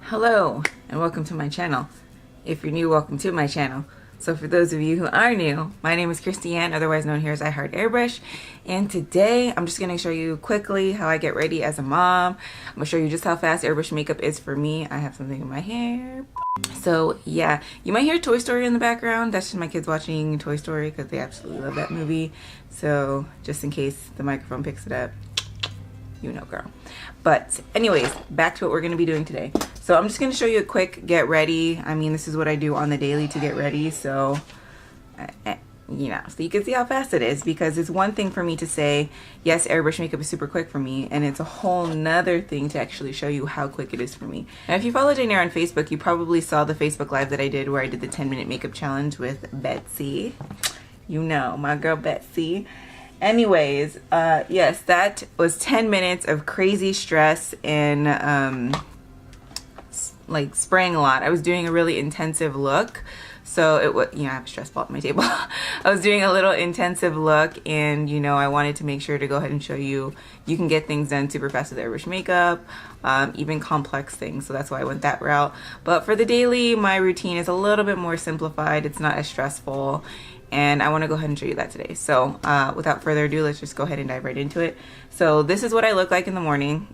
Hello and welcome to my channel. If you're new, welcome to my channel. So for those of you who are new, my name is Christiane, otherwise known here as IHeartAirbrush, and today I'm just going to show you quickly how I get ready as a mom. I'm going to show you just how fast airbrush makeup is for me. I have something in my hair. So yeah, you might hear Toy Story in the background. That's just my kids watching Toy Story because they absolutely love that movie. So just in case the microphone picks it up, you know, girl. But anyways, back to what we're going to be doing today. So I'm just going to show you a quick get ready. I mean, this is what I do on the daily to get ready. So, you know, so you can see how fast it is, because it's one thing for me to say, yes, airbrush makeup is super quick for me. And it's a whole nother thing to actually show you how quick it is for me. Now, if you follow Dinair on Facebook, you probably saw the Facebook Live that I did where I did the 10-minute makeup challenge with Betsy. You know, my girl Betsy. Anyways, yes, that was 10 minutes of crazy stress and like spraying a lot. I was doing a really intensive look, so it was, you know, I have a stress ball at my table. I was doing a little intensive look, and you know, I wanted to make sure to go ahead and show you can get things done super fast with airbrush makeup, even complex things, so that's why I went that route. But for the daily, my routine is a little bit more simplified. It's not as stressful, and I want to go ahead and show you that today. So without further ado, let's just go ahead and dive right into it. So this is what I look like in the morning.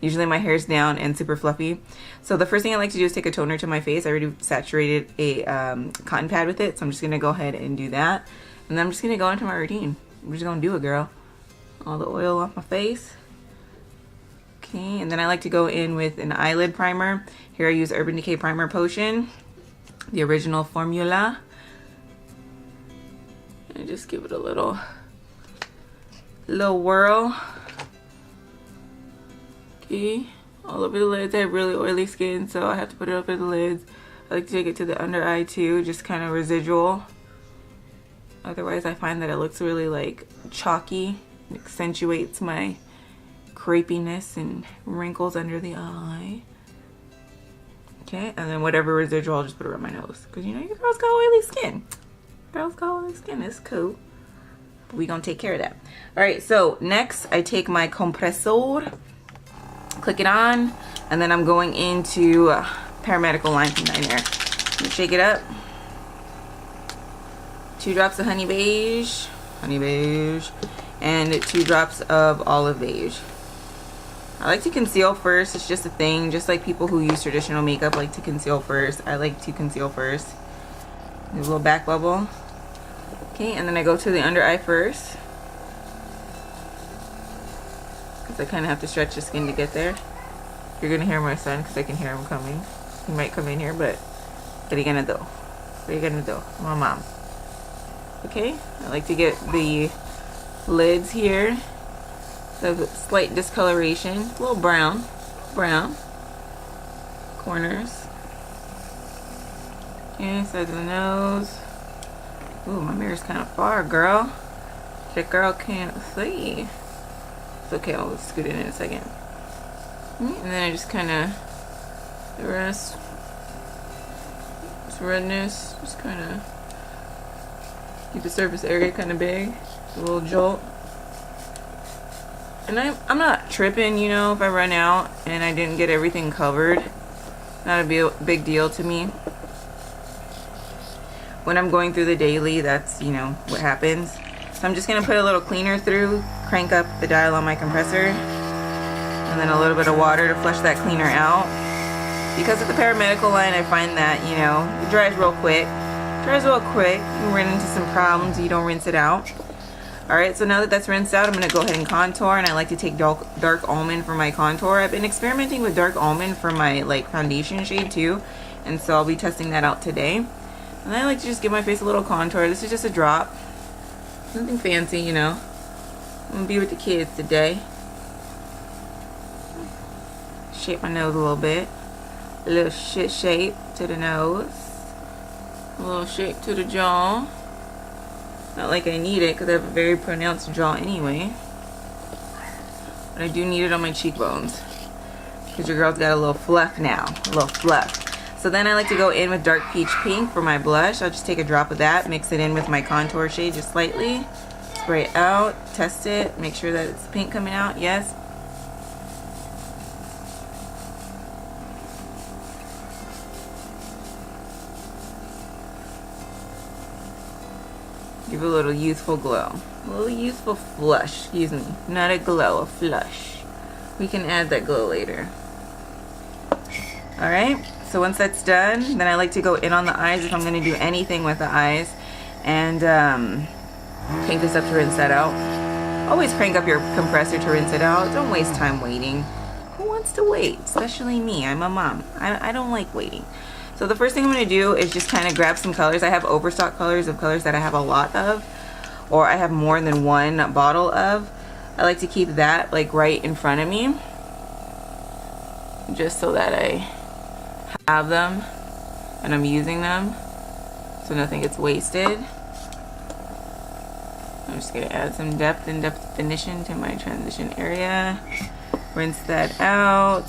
Usually my hair's down and super fluffy. So the first thing I like to do is take a toner to my face. I already saturated a cotton pad with it, so I'm just going to go ahead and do that. And then I'm just going to go into my routine. I'm just going to do it, girl. All the oil off my face. Okay, and then I like to go in with an eyelid primer. Here I use Urban Decay Primer Potion, the original formula. And just give it a little whirl. Okay, all over the lids. I have really oily skin, so I have to put it up in the lids. I like to take it to the under eye too, just kind of residual. Otherwise I find that it looks really like chalky. It accentuates my crepiness and wrinkles under the eye. Okay, and then whatever residual, I'll just put it around my nose, because you know, your girl's got oily skin. Girls got oily skin, it's cool. But we gonna take care of that. Alright, so next I take my compressor, click it on, and then I'm going into Paramedical line from Dinair. Shake it up. 2 drops of honey beige, and 2 drops of olive beige. I like to conceal first. It's just a thing, just like people who use traditional makeup like to conceal first. I like to conceal first. Do a little back bubble. Okay, and then I go to the under eye first, because I kind of have to stretch the skin to get there. You're gonna hear my son, because I can hear him coming. He might come in here, but what are you gonna do? What are you gonna do? My mom. Okay, I like to get the lids here. So a slight discoloration, a little brown, corners. Okay, sides of the nose. Ooh, my mirror's kind of far, girl. The girl can't see. It's okay, I'll scoot it in a second. And then I just kind of, the rest, this redness, just kind of keep the surface area kind of big, a little jolt. And I'm not tripping, you know, if I run out and I didn't get everything covered. Not a big deal to me. When I'm going through the daily, that's, you know, what happens. So I'm just going to put a little cleaner through, crank up the dial on my compressor, and then a little bit of water to flush that cleaner out. Because with the Paramedical line, I find that, you know, it dries real quick. You run into some problems, you don't rinse it out. Alright, so now that that's rinsed out, I'm going to go ahead and contour, and I like to take dark almond for my contour. I've been experimenting with dark almond for my, like, foundation shade too, and so I'll be testing that out today. And I like to just give my face a little contour. This is just a drop. Nothing fancy, you know. I'm going to be with the kids today. Shape my nose a little bit. A little shit shape to the nose. A little shape to the jaw. Not like I need it, because I have a very pronounced jaw anyway. But I do need it on my cheekbones, because your girl's got a little fluff now. A little fluff. So then I like to go in with dark peach pink for my blush. I'll just take a drop of that, mix it in with my contour shade just slightly. Spray it out, test it, make sure that it's pink coming out. Yes. Give it a little youthful glow. A little youthful flush, excuse me. Not a glow, a flush. We can add that glow later. Alright, so once that's done, then I like to go in on the eyes if I'm going to do anything with the eyes. And crank this up to rinse that out. Always crank up your compressor to rinse it out. Don't waste time waiting. Who wants to wait? Especially me. I'm a mom. I don't like waiting. So the first thing I'm going to do is just kind of grab some colors. I have overstock colors of colors that I have a lot of, or I have more than one bottle of. I like to keep that like right in front of me, just so that I have them and I'm using them, so nothing gets wasted. I'm just going to add some depth and definition to my transition area. Rinse that out.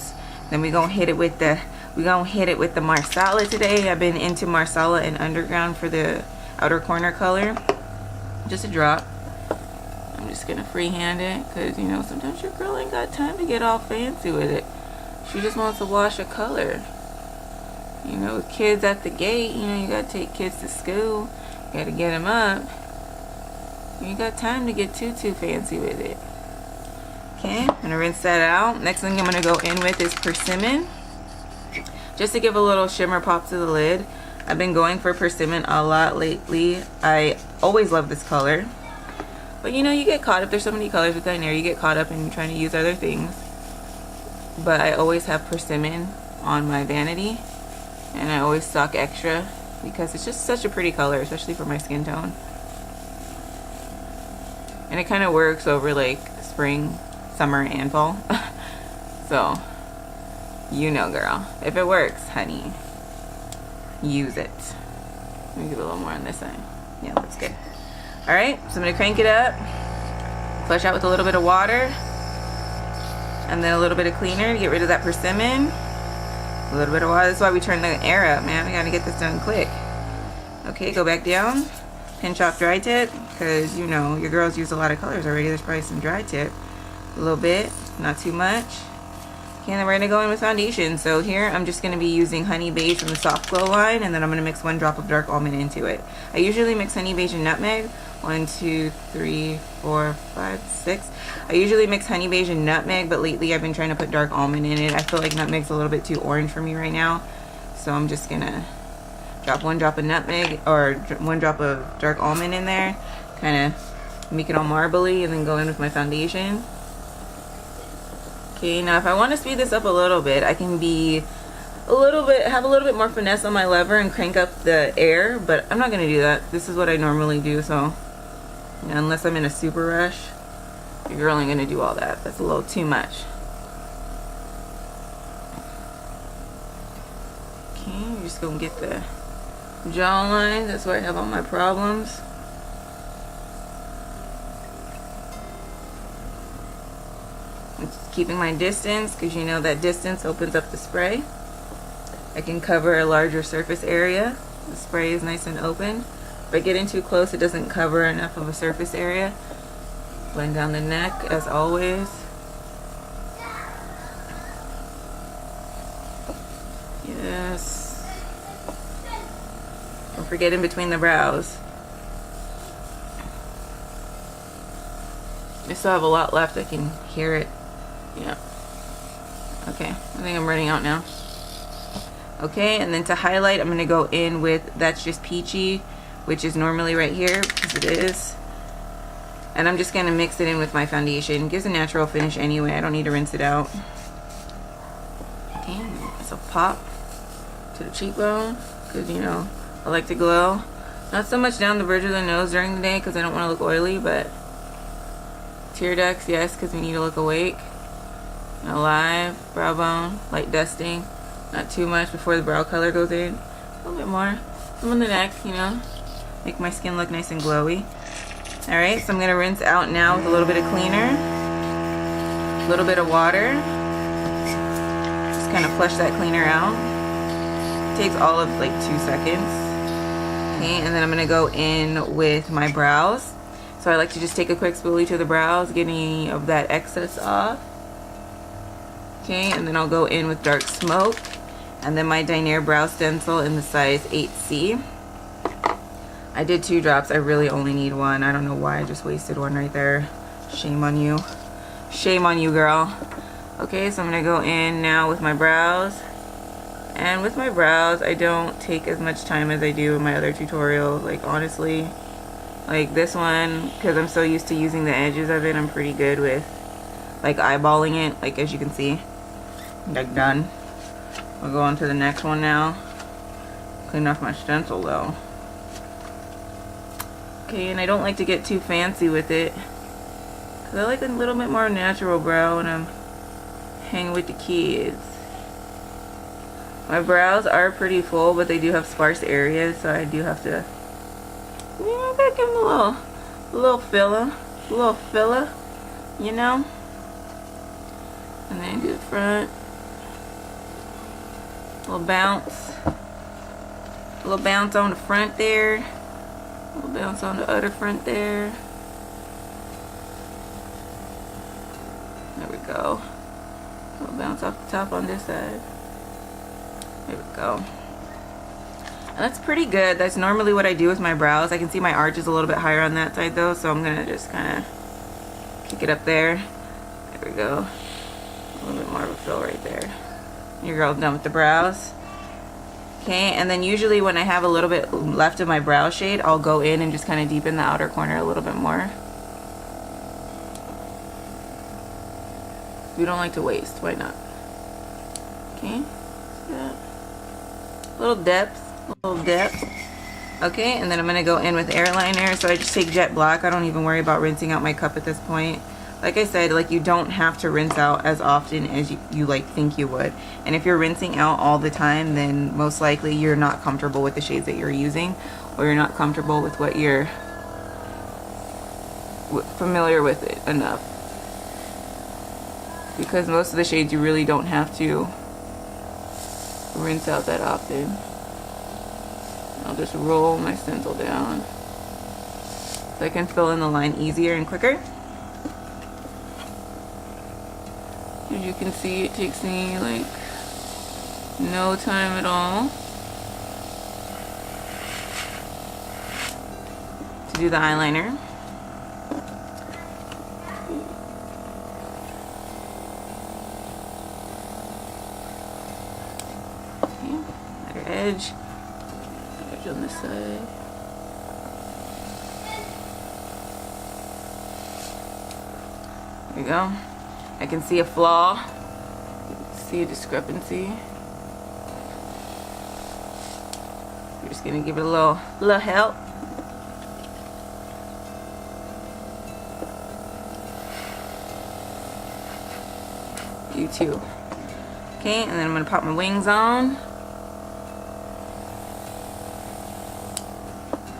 Then we're going to hit it with the Marsala today. I've been into Marsala and Underground for the outer corner color. Just a drop. I'm just going to freehand it because, you know, sometimes your girl ain't got time to get all fancy with it. She just wants to wash a color. You know, with kids at the gate, you know, you got to take kids to school. You got to get them up. You ain't got time to get too fancy with it. Okay, I'm going to rinse that out. Next thing I'm going to go in with is Persimmon, just to give a little shimmer pop to the lid. I've been going for Persimmon a lot lately. I always love this color. But you know, you get caught up. There's so many colors with Dinair. You get caught up in trying to use other things. But I always have Persimmon on my vanity. And I always stock extra because it's just such a pretty color, especially for my skin tone. And it kind of works over like spring, summer, and fall. So, you know, girl. If it works, honey, use it. Let me give it a little more on this side. Yeah, that's good. Alright, so I'm going to crank it up. Flush out with a little bit of water. And then a little bit of cleaner to get rid of that persimmon. A little bit of water. That's why we turn the air up, man. We got to get this done quick. Okay, go back down. Pinch off dry tip, because you know your girls use a lot of colors already. There's probably some dry tip, a little bit, not too much. Okay, and then we're gonna go in with foundation. So here I'm just gonna be using Honey Beige from the Soft Glow line, and then I'm gonna mix 1 drop of Dark Almond into it. I usually mix Honey Beige and Nutmeg. 1, 2, 3, 4, 5, 6. I usually mix Honey Beige and Nutmeg, but lately I've been trying to put Dark Almond in it. I feel like Nutmeg's a little bit too orange for me right now, so I'm just gonna drop 1 drop of nutmeg or 1 drop of Dark Almond in there, kind of make it all marbly, and then go in with my foundation. Okay, now if I want to speed this up a little bit, I can have a little bit more finesse on my lever and crank up the air, but I'm not going to do that. This is what I normally do, so you know, unless I'm in a super rush, your girl ain't going to do all that. That's a little too much. Okay, you're just going to get the jawline. That's where I have all my problems. I'm just keeping my distance, because you know that distance opens up the spray. I can cover a larger surface area. The spray is nice and open. If I get in too close, it doesn't cover enough of a surface area. Blend down the neck as always. Yes. Don't forget in between the brows. I still have a lot left. I can hear it. Yeah. Okay, I think I'm running out now. Okay, and then to highlight, I'm going to go in with That's Just Peachy, which is normally right here, because it is. And I'm just going to mix it in with my foundation. It gives a natural finish anyway. I don't need to rinse it out. Damn, it's a pop to the cheekbone, because, you know, I like to glow. Not so much down the bridge of the nose during the day, because I don't want to look oily, but tear ducts, yes, because we need to look awake and alive. Brow bone, light dusting. Not too much before the brow color goes in. A little bit more. Some on the neck, you know. Make my skin look nice and glowy. Alright, so I'm going to rinse out now with a little bit of cleaner. A little bit of water. Just kind of flush that cleaner out. It takes all of like 2 seconds. Okay, and then I'm going to go in with my brows. So I like to just take a quick spoolie to the brows, get any of that excess off. Okay, and then I'll go in with Dark Smoke. And then my Dinair Brow Stencil in the size 8C. I did 2 drops. I really only need 1. I don't know why I just wasted 1 right there. Shame on you. Shame on you, girl. Okay, so I'm gonna go in now with my brows. And with my brows, I don't take as much time as I do in my other tutorials. Like, honestly, like this one, because I'm so used to using the edges of it, I'm pretty good with like eyeballing it, like as you can see. Like, done. I'll go on to the next one now. Clean off my stencil though. Okay, and I don't like to get too fancy with it, because I like a little bit more natural brow when I'm hanging with the kids. My brows are pretty full, but they do have sparse areas, so I do have to, you know, gotta give them a little filler, you know. And then do the front, little bounce on the front there, little bounce on the other front there. There we go. Little bounce off the top on this side. There we go. And that's pretty good. That's normally what I do with my brows. I can see my arch is a little bit higher on that side though, so I'm gonna just kind of kick it up there. There we go. A little bit more of a fill right there. Your girl's done with the brows. Okay, and then usually when I have a little bit left of my brow shade, I'll go in and just kind of deepen the outer corner a little bit more. We don't like to waste, why not? Okay, so little depth. Okay, and then I'm gonna go in with airliner. So I just take Jet Black. I don't even worry about rinsing out my cup at this point. Like I said, like, you don't have to rinse out as often as you like think you would. And if you're rinsing out all the time, then most likely you're not comfortable with the shades that you're using, or you're not comfortable with what you're familiar with it enough. Because most of the shades you really don't have to rinse out that often. I'll just roll my stencil down so I can fill in the line easier and quicker. As you can see, it takes me like no time at all to do the eyeliner. Okay, other edge on this side. There we go. I can see a flaw, see a discrepancy. We're just gonna give it a little help. You too. Okay, and then I'm gonna pop my wings on.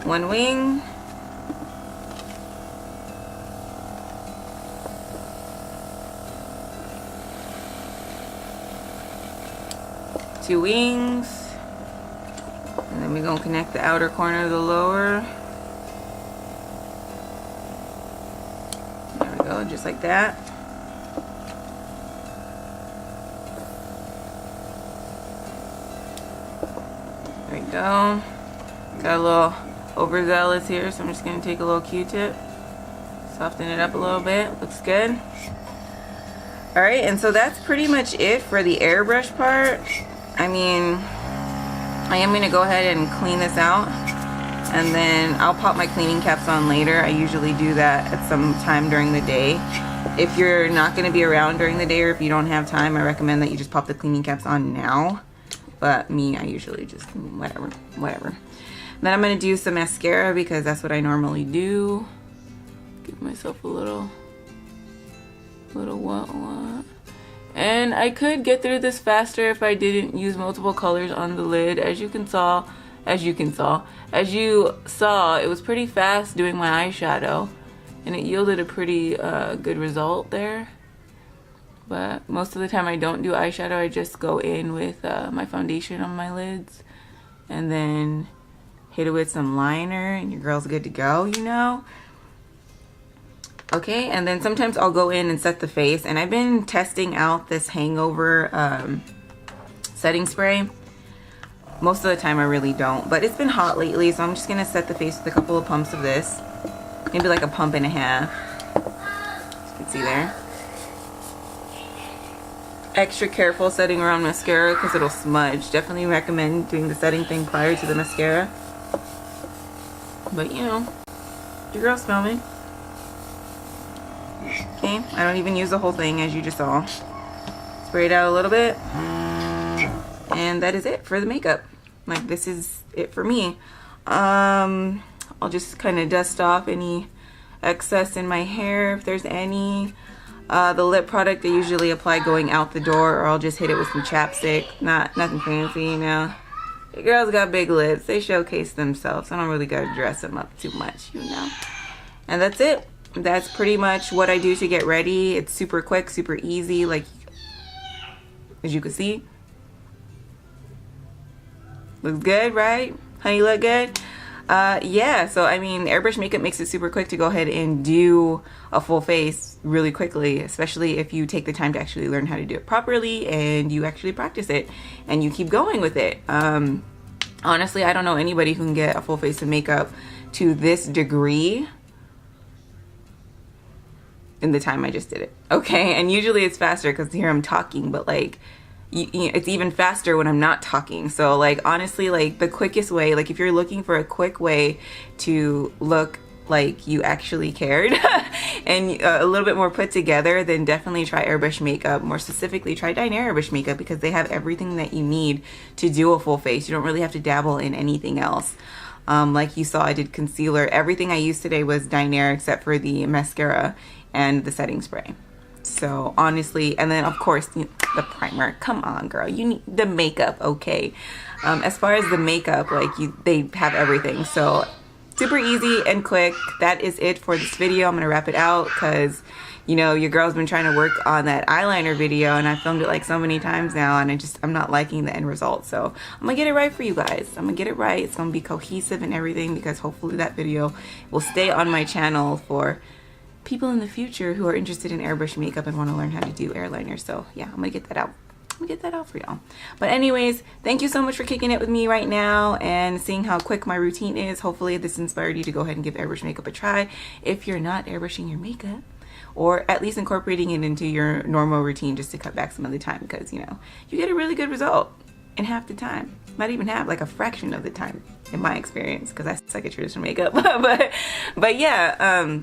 One wing. Two wings. And then we're gonna connect the outer corner of the lower. There we go, just like that. There we go. Got a little overzealous here, so I'm just going to take a little Q-tip, soften it up a little bit. Looks good. Alright, and so that's pretty much it for the airbrush part. I mean, I am going to go ahead and clean this out, and then I'll pop my cleaning caps on later. I usually do that at some time during the day. If you're not going to be around during the day, or if you don't have time, I recommend that you just pop the cleaning caps on now. But me, I usually just whatever. Then I'm going to do some mascara because that's what I normally do. Give myself a little what. And I could get through this faster if I didn't use multiple colors on the lid. As you saw, it was pretty fast doing my eyeshadow, and it yielded a pretty good result there. But most of the time I don't do eyeshadow. I just go in with my foundation on my lids, and then hit it with some liner, and your girl's good to go, you know. Okay, and then sometimes I'll go in and set the face, and I've been testing out this Hangover setting spray. Most of the time I really don't, but it's been hot lately, so I'm just gonna set the face with a couple of pumps of this. Maybe like a pump and a half. As you can see there. Extra careful setting around mascara because it'll smudge. Definitely recommend doing the setting thing prior to the mascara. But you know, your girl smell me. Okay, I don't even use the whole thing, as you just saw. Spray it out a little bit. And that is it for the makeup. Like, this is it for me. I'll just kind of dust off any excess in my hair if there's any. The lip product I usually apply going out the door, or I'll just hit it with some chapstick. Nothing fancy, you know. The girls got big lips. They showcase themselves. I don't really gotta dress them up too much, you know. And that's it. That's pretty much what I do to get ready. It's super quick, super easy, like, as you can see. Looks good, right? Honey, look good? Yeah, so I mean, Airbrush Makeup makes it super quick to go ahead and do a full face really quickly, especially if you take the time to actually learn how to do it properly and you actually practice it and you keep going with it. Honestly, I don't know anybody who can get a full face of makeup to this degree in the time I just did it. Okay, and usually it's faster because here I'm talking, but like, it's even faster when I'm not talking. So like, honestly, like the quickest way, like if you're looking for a quick way to look like you actually cared and a little bit more put together, then definitely try Airbrush Makeup. More specifically, try Dinair Airbrush Makeup, because they have everything that you need to do a full face. You don't really have to dabble in anything else. Like you saw, I did concealer. Everything I used today was Dinair except for the mascara and the setting spray. So honestly, and then of course the primer. Come on, girl, you need the makeup. Okay, as far as the makeup, like they have everything. So super easy and quick. That is it for this video. I'm gonna wrap it out because, you know, your girl's been trying to work on that eyeliner video and I filmed it like so many times now, and I'm not liking the end result. So I'm gonna get it right for you guys. I'm gonna get it right. It's gonna be cohesive and everything, because hopefully that video will stay on my channel for people in the future who are interested in airbrush makeup and want to learn how to do airliners. So yeah, I'm gonna get that out. I'm gonna get that out for y'all. But anyways, thank you so much for kicking it with me right now and seeing how quick my routine is. Hopefully this inspired you to go ahead and give airbrush makeup a try if you're not airbrushing your makeup, or at least incorporating it into your normal routine just to cut back some of the time, because you know, you get a really good result in half the time. Not even half, like a fraction of the time in my experience, because I suck at traditional makeup. but yeah,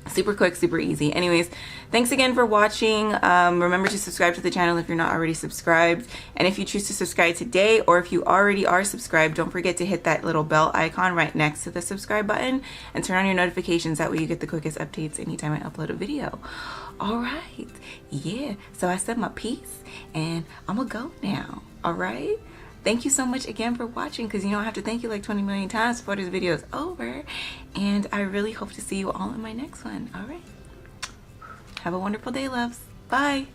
super quick, super easy. Anyways, thanks again for watching. Remember to subscribe to the channel if you're not already subscribed, and if you choose to subscribe today, or if you already are subscribed, don't forget to hit that little bell icon right next to the subscribe button and turn on your notifications. That way you get the quickest updates anytime I upload a video. All right, yeah, so I said my piece and I'm gonna go now. All right, thank you so much again for watching, because you know I have to thank you like 20 million times before this video is over, and I really hope to see you all in my next one. All right, have a wonderful day, loves. Bye.